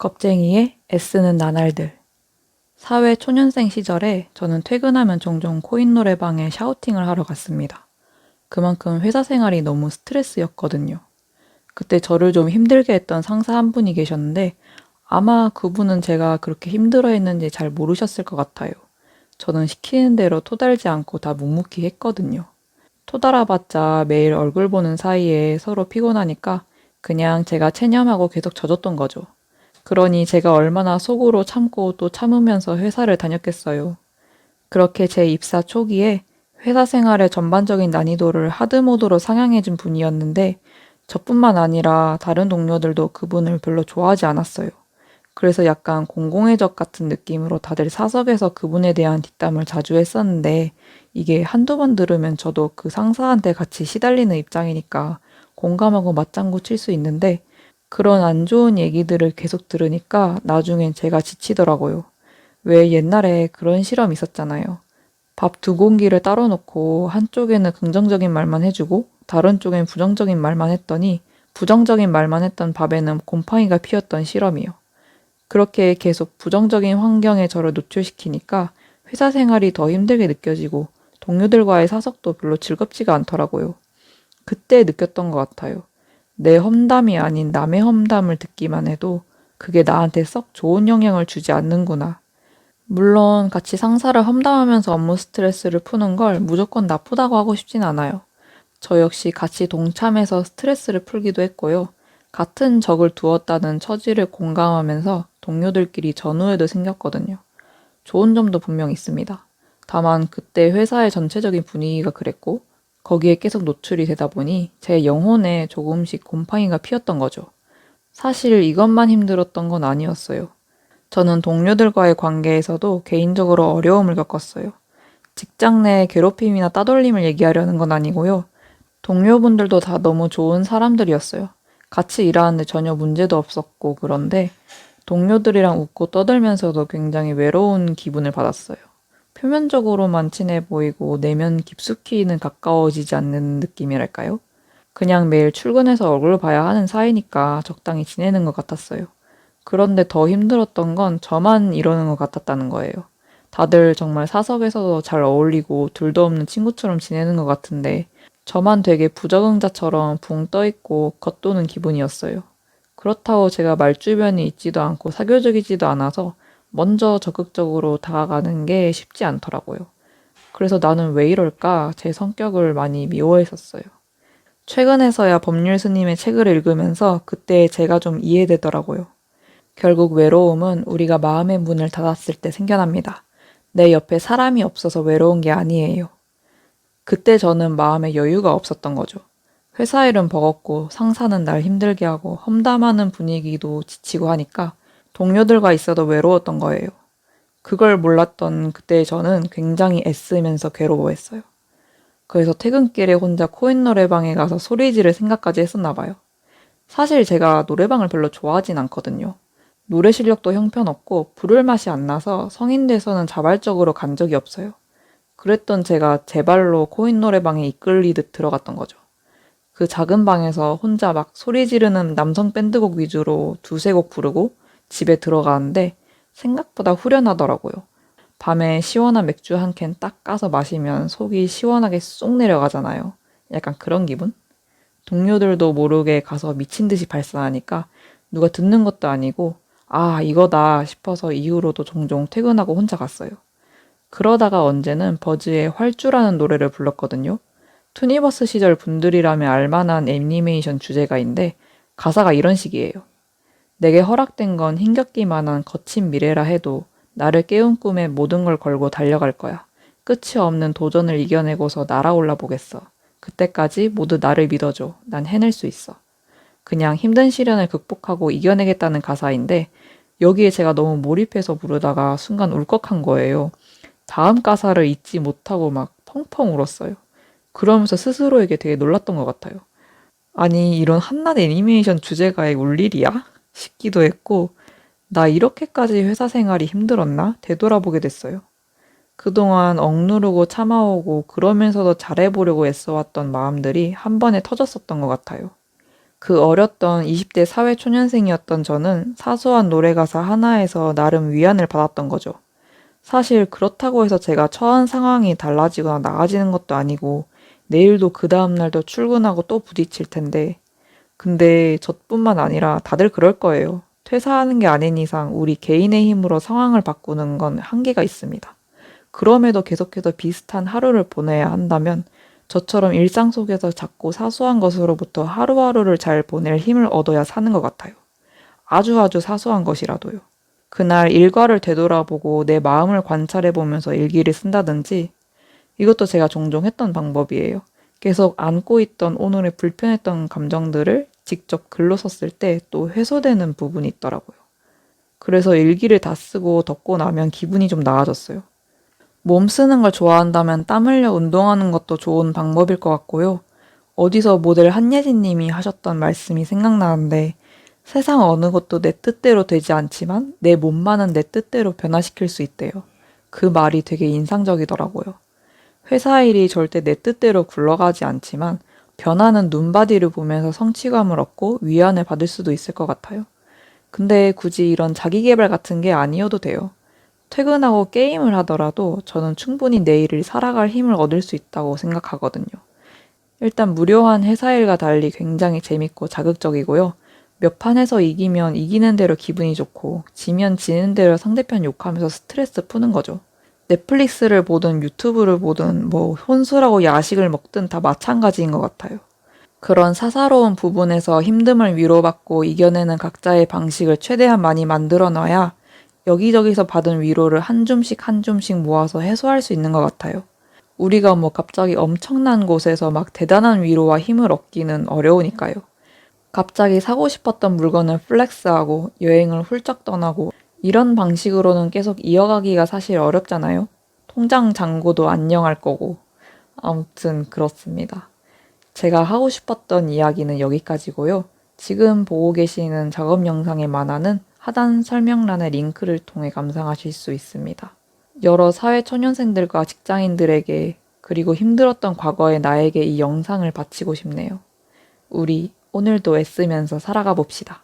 겁쟁이의 애쓰는 나날들. 사회 초년생 시절에 저는 퇴근하면 종종 코인 노래방에 샤우팅을 하러 갔습니다. 그만큼 회사 생활이 너무 스트레스였거든요. 그때 저를 좀 힘들게 했던 상사 한 분이 계셨는데 아마 그분은 제가 그렇게 힘들어했는지 잘 모르셨을 것 같아요. 저는 시키는 대로 토달지 않고 다 묵묵히 했거든요. 토달아봤자 매일 얼굴 보는 사이에 서로 피곤하니까 그냥 제가 체념하고 계속 져줬던 거죠. 그러니 제가 얼마나 속으로 참고 또 참으면서 회사를 다녔겠어요. 그렇게 제 입사 초기에 회사 생활의 전반적인 난이도를 하드모드로 상향해준 분이었는데 저뿐만 아니라 다른 동료들도 그분을 별로 좋아하지 않았어요. 그래서 약간 공공의 적 같은 느낌으로 다들 사석에서 그분에 대한 뒷담을 자주 했었는데 이게 한두 번 들으면 저도 그 상사한테 같이 시달리는 입장이니까 공감하고 맞장구 칠 수 있는데 그런 안 좋은 얘기들을 계속 들으니까 나중엔 제가 지치더라고요. 왜 옛날에 그런 실험 있었잖아요. 밥 두 공기를 따로 놓고 한쪽에는 긍정적인 말만 해주고 다른 쪽엔 부정적인 말만 했더니 부정적인 말만 했던 밥에는 곰팡이가 피었던 실험이요. 그렇게 계속 부정적인 환경에 저를 노출시키니까 회사 생활이 더 힘들게 느껴지고 동료들과의 사석도 별로 즐겁지가 않더라고요. 그때 느꼈던 것 같아요. 내 험담이 아닌 남의 험담을 듣기만 해도 그게 나한테 썩 좋은 영향을 주지 않는구나. 물론 같이 상사를 험담하면서 업무 스트레스를 푸는 걸 무조건 나쁘다고 하고 싶진 않아요. 저 역시 같이 동참해서 스트레스를 풀기도 했고요. 같은 적을 두었다는 처지를 공감하면서 동료들끼리 전우회도 생겼거든요. 좋은 점도 분명 있습니다. 다만 그때 회사의 전체적인 분위기가 그랬고 거기에 계속 노출이 되다 보니 제 영혼에 조금씩 곰팡이가 피었던 거죠. 사실 이것만 힘들었던 건 아니었어요. 저는 동료들과의 관계에서도 개인적으로 어려움을 겪었어요. 직장 내 괴롭힘이나 따돌림을 얘기하려는 건 아니고요. 동료분들도 다 너무 좋은 사람들이었어요. 같이 일하는데 전혀 문제도 없었고 그런데 동료들이랑 웃고 떠들면서도 굉장히 외로운 기분을 받았어요. 표면적으로만 친해 보이고 내면 깊숙이는 가까워지지 않는 느낌이랄까요? 그냥 매일 출근해서 얼굴 봐야 하는 사이니까 적당히 지내는 것 같았어요. 그런데 더 힘들었던 건 저만 이러는 것 같았다는 거예요. 다들 정말 사석에서도 잘 어울리고 둘도 없는 친구처럼 지내는 것 같은데 저만 되게 부적응자처럼 붕 떠있고 겉도는 기분이었어요. 그렇다고 제가 말주변이 있지도 않고 사교적이지도 않아서 먼저 적극적으로 다가가는 게 쉽지 않더라고요. 그래서 나는 왜 이럴까 제 성격을 많이 미워했었어요. 최근에서야 법률 스님의 책을 읽으면서 그때 제가 좀 이해되더라고요. 결국 외로움은 우리가 마음의 문을 닫았을 때 생겨납니다. 내 옆에 사람이 없어서 외로운 게 아니에요. 그때 저는 마음에 여유가 없었던 거죠. 회사 일은 버겁고 상사는 날 힘들게 하고 험담하는 분위기도 지치고 하니까 동료들과 있어도 외로웠던 거예요. 그걸 몰랐던 그때 저는 굉장히 애쓰면서 괴로워했어요. 그래서 퇴근길에 혼자 코인 노래방에 가서 소리 지를 생각까지 했었나 봐요. 사실 제가 노래방을 별로 좋아하진 않거든요. 노래 실력도 형편없고 부를 맛이 안 나서 성인 돼서는 자발적으로 간 적이 없어요. 그랬던 제가 제 발로 코인 노래방에 이끌리듯 들어갔던 거죠. 그 작은 방에서 혼자 막 소리 지르는 남성 밴드곡 위주로 두세 곡 부르고 집에 들어가는데 생각보다 후련하더라고요. 밤에 시원한 맥주 한 캔 딱 까서 마시면 속이 시원하게 쏙 내려가잖아요. 약간 그런 기분? 동료들도 모르게 가서 미친 듯이 발산하니까 누가 듣는 것도 아니고 아, 이거다 싶어서 이후로도 종종 퇴근하고 혼자 갔어요. 그러다가 언제는 버즈의 활주라는 노래를 불렀거든요. 투니버스 시절 분들이라면 알만한 애니메이션 주제가인데 가사가 이런 식이에요. 내게 허락된 건 힘겹기만한 거친 미래라 해도 나를 깨운 꿈에 모든 걸 걸고 달려갈 거야. 끝이 없는 도전을 이겨내고서 날아올라 보겠어. 그때까지 모두 나를 믿어줘. 난 해낼 수 있어. 그냥 힘든 시련을 극복하고 이겨내겠다는 가사인데 여기에 제가 너무 몰입해서 부르다가 순간 울컥한 거예요. 다음 가사를 잊지 못하고 막 펑펑 울었어요. 그러면서 스스로에게 되게 놀랐던 것 같아요. 아니, 이런 한낱 애니메이션 주제가에 울 일이야? 싶기도 했고, 나 이렇게까지 회사 생활이 힘들었나? 되돌아보게 됐어요. 그동안 억누르고 참아오고 그러면서도 잘해보려고 애써왔던 마음들이 한 번에 터졌었던 것 같아요. 그 어렸던 20대 사회초년생이었던 저는 사소한 노래가사 하나에서 나름 위안을 받았던 거죠. 사실 그렇다고 해서 제가 처한 상황이 달라지거나 나아지는 것도 아니고 내일도 그 다음날도 출근하고 또 부딪힐 텐데 근데 저뿐만 아니라 다들 그럴 거예요. 퇴사하는 게 아닌 이상 우리 개인의 힘으로 상황을 바꾸는 건 한계가 있습니다. 그럼에도 계속해서 비슷한 하루를 보내야 한다면 저처럼 일상 속에서 작고 사소한 것으로부터 하루하루를 잘 보낼 힘을 얻어야 사는 것 같아요. 아주 아주 사소한 것이라도요. 그날 일과를 되돌아보고 내 마음을 관찰해보면서 일기를 쓴다든지 이것도 제가 종종 했던 방법이에요. 계속 안고 있던 오늘의 불편했던 감정들을 직접 글로 썼을 때 또 해소되는 부분이 있더라고요. 그래서 일기를 다 쓰고 덮고 나면 기분이 좀 나아졌어요. 몸 쓰는 걸 좋아한다면 땀 흘려 운동하는 것도 좋은 방법일 것 같고요. 어디서 모델 한예진 님이 하셨던 말씀이 생각나는데 세상 어느 것도 내 뜻대로 되지 않지만 내 몸만은 내 뜻대로 변화시킬 수 있대요. 그 말이 되게 인상적이더라고요. 회사 일이 절대 내 뜻대로 굴러가지 않지만 변화는 눈바디를 보면서 성취감을 얻고 위안을 받을 수도 있을 것 같아요. 근데 굳이 이런 자기계발 같은 게 아니어도 돼요. 퇴근하고 게임을 하더라도 저는 충분히 내일을 살아갈 힘을 얻을 수 있다고 생각하거든요. 일단 무료한 회사 일과 달리 굉장히 재밌고 자극적이고요. 몇 판 해서 이기면 이기는 대로 기분이 좋고 지면 지는 대로 상대편 욕하면서 스트레스 푸는 거죠. 넷플릭스를 보든 유튜브를 보든 뭐 혼술하고 야식을 먹든 다 마찬가지인 것 같아요. 그런 사사로운 부분에서 힘듦을 위로받고 이겨내는 각자의 방식을 최대한 많이 만들어 놔야 여기저기서 받은 위로를 한 줌씩 한 줌씩 모아서 해소할 수 있는 것 같아요. 우리가 뭐 갑자기 엄청난 곳에서 막 대단한 위로와 힘을 얻기는 어려우니까요. 갑자기 사고 싶었던 물건을 플렉스하고 여행을 훌쩍 떠나고 이런 방식으로는 계속 이어가기가 사실 어렵잖아요. 통장 잔고도 안녕할 거고. 아무튼 그렇습니다. 제가 하고 싶었던 이야기는 여기까지고요. 지금 보고 계시는 작업 영상의 만화는 하단 설명란의 링크를 통해 감상하실 수 있습니다. 여러 사회초년생들과 직장인들에게 그리고 힘들었던 과거의 나에게 이 영상을 바치고 싶네요. 우리 오늘도 애쓰면서 살아가 봅시다.